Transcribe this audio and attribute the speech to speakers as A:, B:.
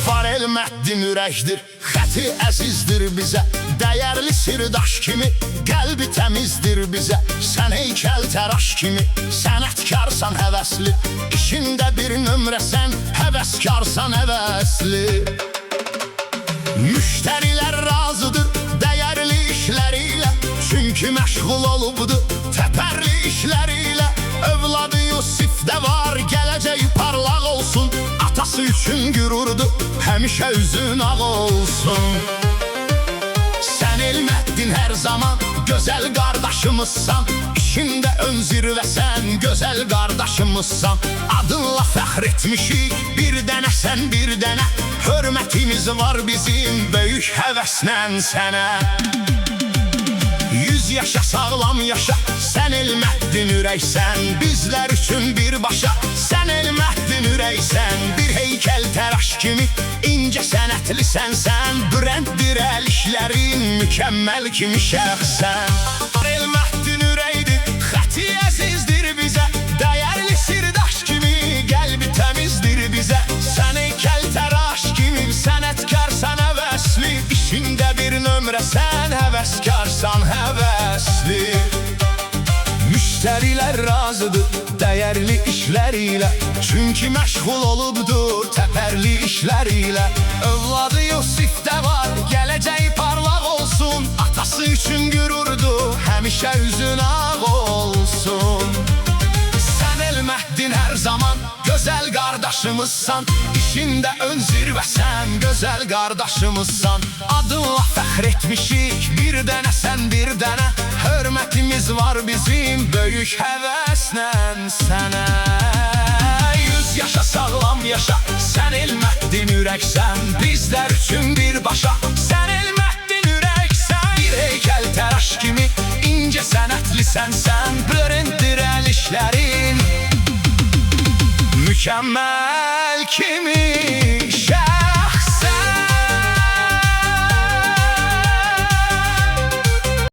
A: Var elməddin ürəkdir, xəti əzizdir bizə. Dəyərli sirdaş kimi, qəlbi təmizdir bizə. Sən heykəl təraş kimi, sənətkarsan həvəsli. İşində bir nömrəsən, həvəskarsan həvəsli. Müştərilər razıdır dəyərli işlərilə, çünki məşğul olubdur təpərli işlərilə. Övladı Yusifdə var, gələcək parlaq olsun. Atası üçün qürurdur, həmişə üzün ağ olsun. Sən elməddin hər zaman, gözəl qardaşımızsan. İşində ön zirvəsən, gözəl qardaşımızsan. Adınla fəxr etmişik, bir dənə sən bir dənə. Hörmətimiz var bizim, böyük həvəslə sənə. 100 yaşa, sağlam yaşa, sən elməddin ürəksən. Bizlər üçün birbaşa, sən elməddin ürəksən. Bir heykəl təraş kimi, incə sənətlisən sən. Brenddir əl işlərin, mükəmməl kimi şəxsən. Elməddin ürəkdir, xəti əzizdir bizə. Dəyərli sirdaş kimi, qəlbi təmizdir bizə. Sən heykəl təraş kimi, sənətkarsan həvəsli. İşində bir nömrəsən, həvəskarsan həvəsli. Müştərilər razıdır dəyərli işlərilə, çünki məşğul olubdur təpərli işlərilə. Övladı Yusifdə var, gələcək parlaq olsun. Atası üçün qürurdur, həmişə üzün ağ olsun. Sən elməddin hər zaman, gözəl qardaşımızsan. İşində ön zirvəsən, gözəl qardaşımızsan. Adınla fəxr etmişik, bir dənə sən bir dənə. Hörmətimiz var bizim, böyük həvəslə sənə. 100 yaşa, sağlam yaşa, sən elməddin ürəksən. Bizlər üçün birbaşa, sən elməddin ürəksən. Bir heykəl təraş kimi, incə sənətlisən sən. Brenddir əl işlərin, mükəmməl kimi